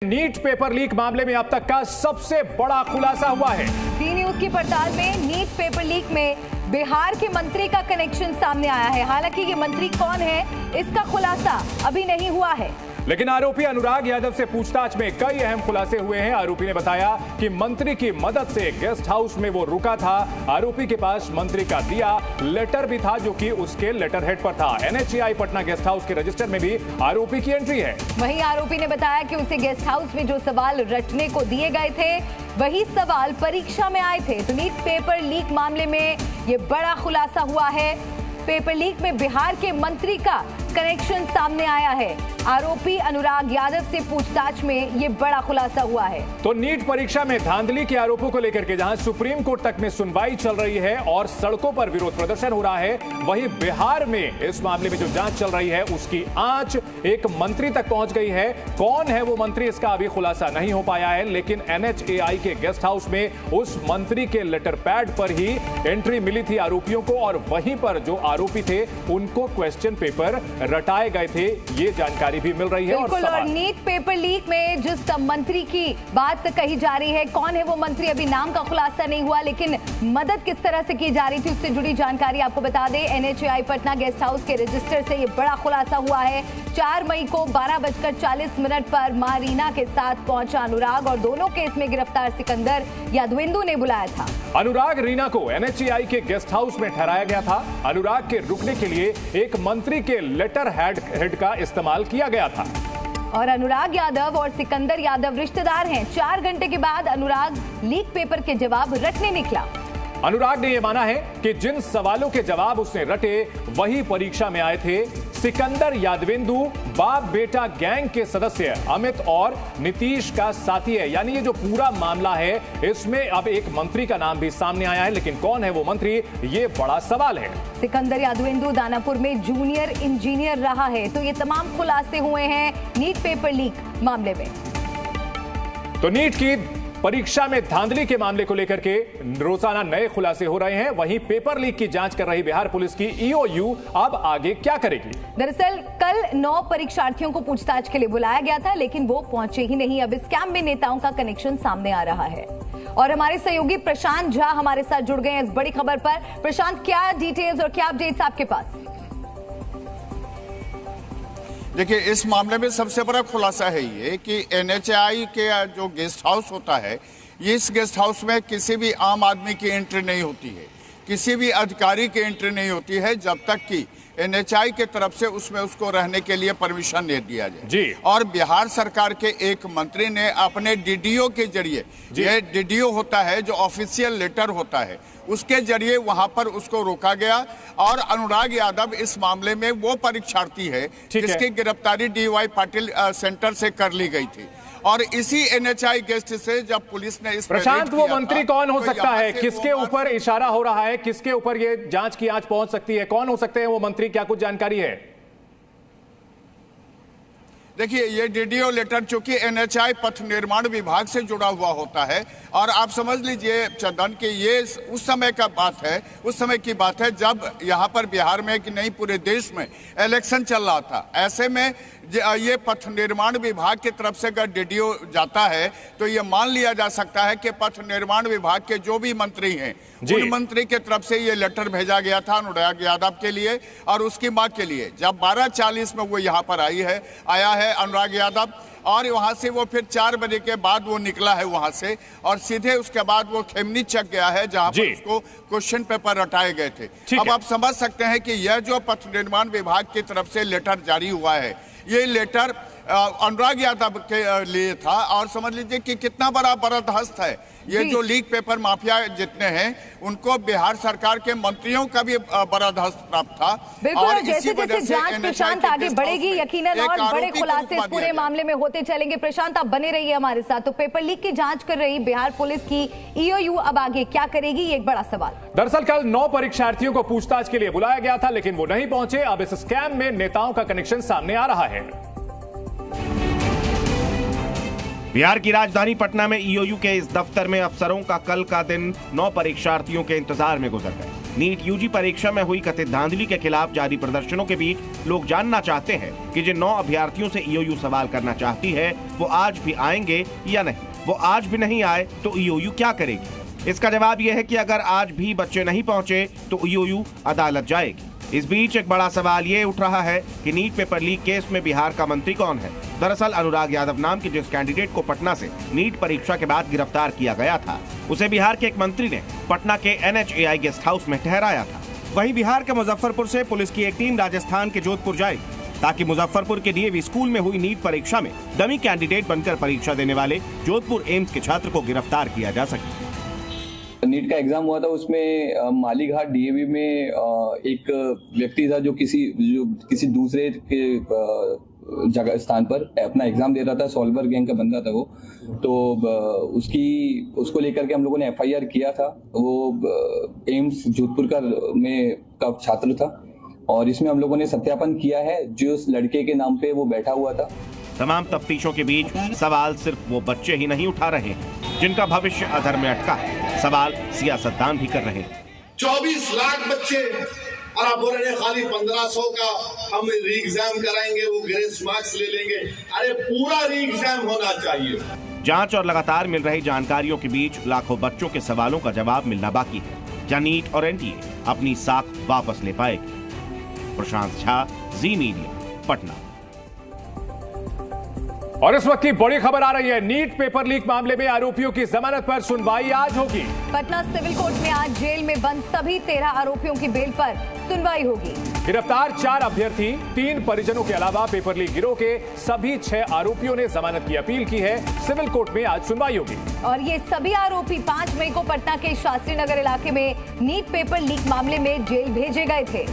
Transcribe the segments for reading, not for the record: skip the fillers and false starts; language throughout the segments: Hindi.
नीट पेपर लीक मामले में अब तक का सबसे बड़ा खुलासा हुआ है। डी न्यूज की पड़ताल में नीट पेपर लीक में बिहार के मंत्री का कनेक्शन सामने आया है। हालांकि ये मंत्री कौन है इसका खुलासा अभी नहीं हुआ है, लेकिन आरोपी अनुराग यादव से पूछताछ में कई अहम खुलासे हुए हैं। आरोपी ने बताया कि मंत्री की मदद से गेस्ट हाउस में वो रुका था। आरोपी के पास मंत्री का दिया लेटर भी था जो कि उसके लेटर हेड पर था। NHAI पटना गेस्ट हाउस के रजिस्टर में भी आरोपी की एंट्री है। वहीं आरोपी ने बताया कि उसे गेस्ट हाउस में जो सवाल रटने को दिए गए थे वही सवाल परीक्षा में आए थे। तो नीट पेपर लीक मामले में ये बड़ा खुलासा हुआ है। पेपर लीक में बिहार के मंत्री का कनेक्शन सामने आया है। आरोपी अनुराग यादव से पूछताछ में ये बड़ा खुलासा हुआ है। तो नीट परीक्षा में धांधली के आरोपों को लेकर के जहां सुप्रीम कोर्ट तक में सुनवाई चल रही है और सड़कों पर विरोध प्रदर्शन हो रहा है, वहीं बिहार में इस मामले में जो जांच चल रही है उसकी आंच एक मंत्री तक पहुंच गई है। कौन है वो मंत्री इसका अभी खुलासा नहीं हो पाया है, लेकिन NHAI के गेस्ट हाउस में उस मंत्री के लेटर पैड पर ही एंट्री मिली थी आरोपियों को, और वहीं पर जो आरोपी थे उनको क्वेश्चन पेपर रटाए गए थे। ये जानकारी भी मिल रही है। और नीट पेपर लीक में जिस मंत्री की बात कही जा रही है, कौन है वो मंत्री अभी नाम का खुलासा नहीं हुआ, लेकिन मदद किस तरह से की जा रही थी उससे जुड़ी जानकारी आपको बता दें। NHAI पटना गेस्ट हाउस के रजिस्टर से ये बड़ा खुलासा हुआ है। 4 मई को 12:40 पर मां रीना के साथ पहुंचा अनुराग और दोनों केस में गिरफ्तार सिकंदर यादवेंदु ने बुलाया था। अनुराग रीना को NHAI के गेस्ट हाउस में ठहराया गया था। अनुराग के रुकने के लिए एक मंत्री के लेटर हेड का इस्तेमाल किया गया था। और अनुराग यादव और सिकंदर यादव रिश्तेदार हैं। 4 घंटे के बाद अनुराग लीक पेपर के जवाब रटने निकला। अनुराग ने यह माना है कि जिन सवालों के जवाब उसने रटे वही परीक्षा में आए थे। सिकंदर यादवेंदु बाप बेटा गैंग के सदस्य अमित और नीतीश का साथी है। यानी ये जो पूरा मामला है इसमें अब एक मंत्री का नाम भी सामने आया है, लेकिन कौन है वो मंत्री, ये बड़ा सवाल है। सिकंदर यादवेंदु दानापुर में जूनियर इंजीनियर रहा है। तो ये तमाम खुलासे हुए हैं नीट पेपर लीक मामले में। तो नीट की परीक्षा में धांधली के मामले को लेकर के रोजाना नए खुलासे हो रहे हैं। वहीं पेपर लीक की जांच कर रही बिहार पुलिस की EOU अब आगे क्या करेगी? दरअसल कल 9 परीक्षार्थियों को पूछताछ के लिए बुलाया गया था, लेकिन वो पहुंचे ही नहीं। अब स्कैम में नेताओं का कनेक्शन सामने आ रहा है और हमारे सहयोगी प्रशांत झा हमारे साथ जुड़ गए हैं इस बड़ी खबर पर। प्रशांत, क्या डिटेल्स और क्या अपडेट्स आपके पास? देखिए, इस मामले में सबसे बड़ा खुलासा है ये कि NHAI के जो गेस्ट हाउस होता है, ये इस गेस्ट हाउस में किसी भी आम आदमी की एंट्री नहीं होती है, किसी भी अधिकारी की एंट्री नहीं होती है जब तक कि NHAI के तरफ से उसमें उसको रहने के लिए परमिशन नहीं दिया जाए जी। और बिहार सरकार के एक मंत्री ने अपने DDO के जरिए, ये DDO होता है जो ऑफिशियल लेटर होता है, उसके जरिए वहां पर उसको रोका गया। और अनुराग यादव इस मामले में वो परीक्षार्थी है जिसकी गिरफ्तारी DY पाटिल सेंटर से कर ली गई थी। और इसी NHAI गेस्ट से जब पुलिस ने इस प्रशांत, वो मंत्री कौन हो सकता है, किसके ऊपर इशारा हो रहा है, किसके ऊपर ये जांच की आंच पहुंच सकती है, कौन हो सकते हैं वो मंत्री, क्या कुछ जानकारी है? देखिए, ये DDO लेटर चूंकि NHAI पथ निर्माण विभाग से जुड़ा हुआ होता है और आप समझ लीजिए चंदन कि ये उस समय का बात है, उस समय की बात है जब यहाँ पर बिहार में कि नहीं पूरे देश में इलेक्शन चल रहा था। ऐसे में ये पथ निर्माण विभाग की तरफ से अगर DDO जाता है तो ये मान लिया जा सकता है कि पथ निर्माण विभाग के जो भी मंत्री हैं उन मंत्री के तरफ से ये लेटर भेजा गया था अनुराग यादव के लिए और उसकी मां के लिए। जब 12:40 में वो यहाँ पर आया है अनुराग यादव, और वहां से वो फिर 4 बजे के बाद वो निकला है वहां से और सीधे उसके बाद वो खेमनी चक गया है जहां पर उसको क्वेश्चन पेपर रटाए गए थे। अब आप समझ सकते हैं कि यह जो पथ निर्माण विभाग की तरफ से लेटर जारी हुआ है, ये लेटर अनुराग यादव के लिए था और समझ लीजिए कि कितना बड़ा बरदहस्त है। ये जो लीक पेपर माफिया जितने हैं उनको बिहार सरकार के मंत्रियों का भी बरदहस्त प्राप्त था। बिल्कुल, और जैसे जैसे जांच प्रशांत आगे बढ़ेगी यकीनन और बड़े खुलासे पूरे मामले में होते चलेंगे। प्रशांत, आप बने रहिए हमारे साथ। तो पेपर लीक की जांच कर रही बिहार पुलिस की EOU अब आगे क्या करेगी, ये एक बड़ा सवाल। दरअसल कल 9 परीक्षार्थियों को पूछताछ के लिए बुलाया गया था, लेकिन वो नहीं पहुंचे। अब इस स्कैम में नेताओं का कनेक्शन सामने आ रहा है। बिहार की राजधानी पटना में EOU के इस दफ्तर में अफसरों का कल का दिन 9 परीक्षार्थियों के इंतजार में गुजर गया। नीट यूजी परीक्षा में हुई कथित धांधली के खिलाफ जारी प्रदर्शनों के बीच लोग जानना चाहते हैं कि जिन 9 अभ्यर्थियों से ईओयू सवाल करना चाहती है वो आज भी आएंगे या नहीं। वो आज भी नहीं आए तो ईओयू क्या करेगी? इसका जवाब यह है कि अगर आज भी बच्चे नहीं पहुंचे तो ईओयू अदालत जाएगी। इस बीच एक बड़ा सवाल ये उठ रहा है कि नीट पेपर लीक केस में बिहार का मंत्री कौन है। दरअसल अनुराग यादव नाम के जिस कैंडिडेट को पटना से नीट परीक्षा के बाद गिरफ्तार किया गया था, उसे बिहार के एक मंत्री ने पटना के NHAI गेस्ट हाउस में ठहराया था। वहीं बिहार के मुजफ्फरपुर से पुलिस की एक टीम राजस्थान के जोधपुर जाएगी ताकि मुजफ्फरपुर के DAV स्कूल में हुई नीट परीक्षा में डमी कैंडिडेट बनकर परीक्षा देने वाले जोधपुर एम्स के छात्र को गिरफ्तार किया जा सके। नीट का एग्जाम हुआ था, उसमें मालीघाट DAV में एक व्यक्ति था जो किसी दूसरे के जगह स्थान पर अपना एग्जाम दे रहा था। सॉल्वर गैंग का बंदा था वो, तो उसको लेकर के हम लोगों ने FIR किया था। वो एम्स जोधपुर का छात्र था और इसमें हम लोगों ने सत्यापन किया है जो उस लड़के के नाम पे वो बैठा हुआ था। तमाम तफ्तीशों के बीच सवाल सिर्फ वो बच्चे ही नहीं उठा रहे हैं जिनका भविष्य अधर में अटका है। सवाल सियासतदान भी कर रहे हैं। 24 लाख बच्चे और आप बोल रहे हैं खाली 1500 का हम री एग्जाम कराएंगे, वो ग्रेस मार्क्स ले लेंगे। अरे पूरा री एग्जाम होना चाहिए। जांच और लगातार मिल रही जानकारियों के बीच लाखों बच्चों के सवालों का जवाब मिलना बाकी है। क्या नीट और NTA अपनी साख वापस ले पाएगी? प्रशांत झा, जी मीडिया, पटना। और इस वक्त की बड़ी खबर आ रही है, नीट पेपर लीक मामले में आरोपियों की जमानत पर सुनवाई आज होगी। पटना सिविल कोर्ट में आज जेल में बंद सभी 13 आरोपियों की बेल पर सुनवाई होगी। गिरफ्तार 4 अभ्यर्थी, 3 परिजनों के अलावा पेपर लीक गिरोह के सभी 6 आरोपियों ने जमानत की अपील की है। सिविल कोर्ट में आज सुनवाई होगी। और ये सभी आरोपी 5 मई को पटना के शास्त्री नगर इलाके में नीट पेपर लीक मामले में जेल भेजे गए थे।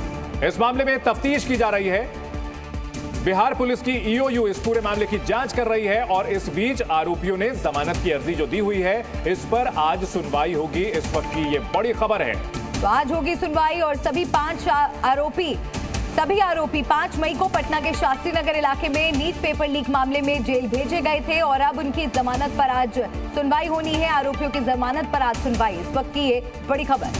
इस मामले में तफ्तीश की जा रही है। बिहार पुलिस की ईओयू इस पूरे मामले की जांच कर रही है और इस बीच आरोपियों ने जमानत की अर्जी जो दी हुई है इस पर आज सुनवाई होगी। इस वक्त की ये बड़ी खबर है। तो आज होगी सुनवाई और सभी आरोपी 5 मई को पटना के शास्त्री नगर इलाके में नीट पेपर लीक मामले में जेल भेजे गए थे और अब उनकी जमानत पर आज सुनवाई होनी है। आरोपियों की जमानत पर आज सुनवाई, इस वक्त की ये बड़ी खबर।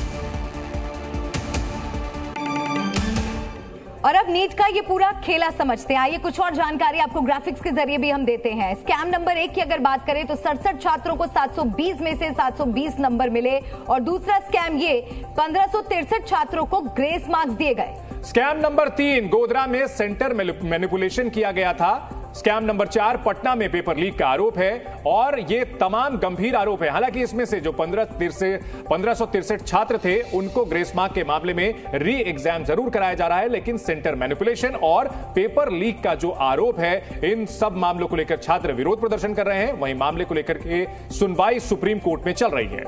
और अब नीट का ये पूरा खेला समझते हैं। आइए कुछ और जानकारी आपको ग्राफिक्स के जरिए भी हम देते हैं। स्कैम नंबर 1 की अगर बात करें तो 67 छात्रों को 720 में से 720 नंबर मिले और दूसरा स्कैम ये 1563 छात्रों को ग्रेस मार्क्स दिए गए। स्कैम नंबर 3 गोधरा में सेंटर मैनिपुलेशन किया गया था। स्कैम नंबर 4 पटना में पेपर लीक का आरोप है और ये तमाम गंभीर आरोप है। हालांकि इसमें से जो 1563 छात्र थे उनको ग्रेस मार्क के मामले में री एग्जाम जरूर कराया जा रहा है, लेकिन सेंटर मैनिपुलेशन और पेपर लीक का जो आरोप है इन सब मामलों को लेकर छात्र विरोध प्रदर्शन कर रहे हैं। वहीं मामले को लेकर के सुनवाई सुप्रीम कोर्ट में चल रही है।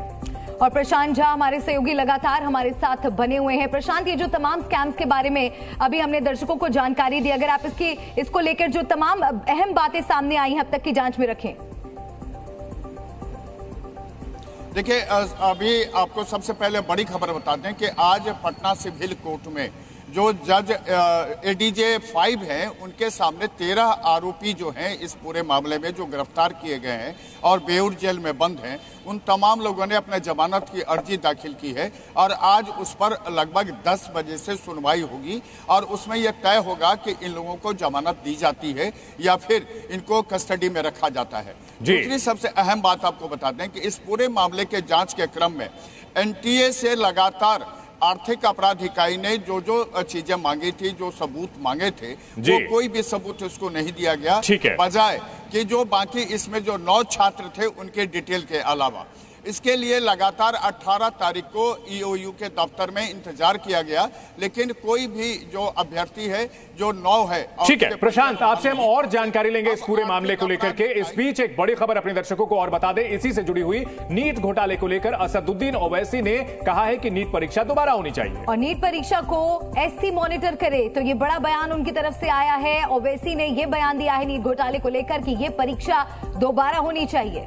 और प्रशांत झा हमारे सहयोगी लगातार हमारे साथ बने हुए हैं। प्रशांत, ये जो तमाम स्कैम्स के बारे में अभी हमने दर्शकों को जानकारी दी, अगर आप इसको लेकर जो तमाम अहम बातें सामने आई हैं अब तक की जांच में रखें। देखिए, अभी आपको सबसे पहले बड़ी खबर बता दें कि आज पटना सिविल कोर्ट में जो जज ADJ 5 हैं उनके सामने 13 आरोपी जो हैं इस पूरे मामले में जो गिरफ्तार किए गए हैं और बेऊर जेल में बंद हैं, उन तमाम लोगों ने अपने जमानत की अर्जी दाखिल की है और आज उस पर लगभग 10 बजे से सुनवाई होगी और उसमें यह तय होगा कि इन लोगों को जमानत दी जाती है या फिर इनको कस्टडी में रखा जाता है। दूसरी सबसे अहम बात आपको बता दें कि इस पूरे मामले के जांच के क्रम में NTA से लगातार आर्थिक अपराध इकाई ने जो चीजें मांगी थी, जो सबूत मांगे थे, वो कोई भी सबूत उसको नहीं दिया गया, बजाय कि जो बाकी इसमें जो 9 छात्र थे उनके डिटेल के अलावा। इसके लिए लगातार 18 तारीख को EOU के दफ्तर में इंतजार किया गया, लेकिन कोई भी जो अभ्यर्थी है जो 9 है। ठीक है प्रशांत, आपसे हम और जानकारी लेंगे इस पूरे मामले को लेकर के। इस बीच एक बड़ी खबर अपने दर्शकों को और बता दें, इसी से जुड़ी हुई नीट घोटाले को लेकर असदुद्दीन ओवैसी ने कहा है कि नीट परीक्षा दोबारा होनी चाहिए और नीट परीक्षा को SC मॉनिटर करे। तो ये बड़ा बयान उनकी तरफ से आया है। ओवैसी ने ये बयान दिया है नीट घोटाले को लेकर कि ये परीक्षा दोबारा होनी चाहिए।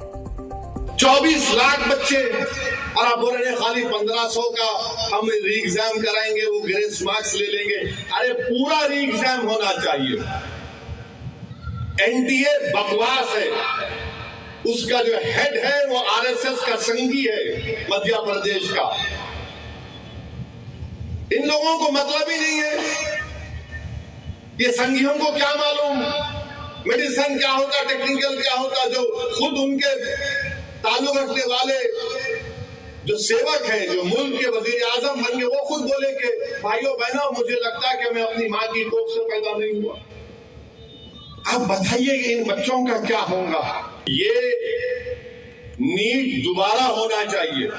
24 लाख बच्चे और आप बोल रहे हैं खाली 1500 का हम री एग्जाम कराएंगे, वो ग्रेस मार्क्स ले लेंगे। अरे पूरा री एग्जाम होना चाहिए। NTA बकवास है, उसका जो हेड है वो RSS का संगी है मध्य प्रदेश का। इन लोगों को मतलब ही नहीं है। ये संघियों को क्या मालूम मेडिसिन क्या होता, टेक्निकल क्या होता, जो खुद उनके ताल्लुक रखने वाले जो सेवक हैं, जो मुल्क के वजीर आजम बन गए, वो खुद बोले कि भाइयों बहनों मुझे लगता है कि मैं अपनी माँ की कोख से पैदा नहीं हुआ। अब बताइए इन बच्चों का क्या होगा। ये नीट दोबारा होना चाहिए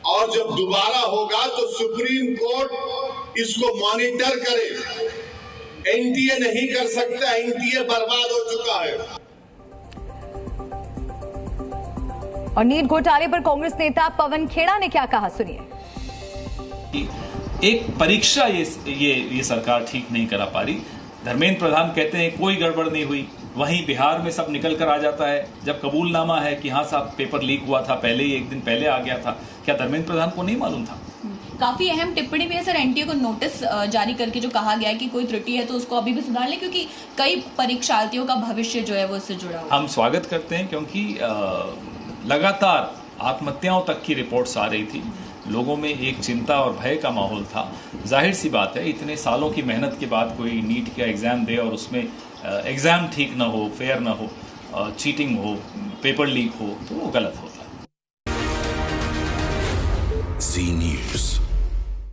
और जब दोबारा होगा तो सुप्रीम कोर्ट इसको मॉनिटर करे। एनटीए नहीं कर सकता, एनटीए बर्बाद हो चुका है। और नीट घोटाले पर कांग्रेस नेता पवन खेड़ा ने क्या कहा, सुनिए। एक परीक्षा ये सरकार ठीक नहीं करा पा रही। धर्मेंद्र प्रधान कहते हैं कोई गड़बड़ नहीं हुई, वहीं बिहार में सब निकल कर आ जाता है। जब कबूलनामा है कि हाँ साहब पेपर लीक हुआ था, पहले ही एक दिन पहले आ गया था, क्या धर्मेंद्र प्रधान को नहीं मालूम था? काफी अहम टिप्पणी भी है सर। एनटीए को नोटिस जारी करके जो कहा गया है कि कोई त्रुटि है तो उसको अभी भी सुधार ले, क्योंकि कई परीक्षार्थियों का भविष्य जो है वो इससे जुड़ा हुआ। हम स्वागत करते हैं क्योंकि लगातार आत्महत्याओं तक की रिपोर्ट्स आ रही थी, लोगों में एक चिंता और भय का माहौल था। जाहिर सी बात है इतने सालों की मेहनत के बाद कोई नीट का एग्जाम दे और उसमें एग्जाम ठीक ना हो, फेयर ना हो, चीटिंग हो, पेपर लीक हो, तो वो गलत होता है। जी न्यूज़।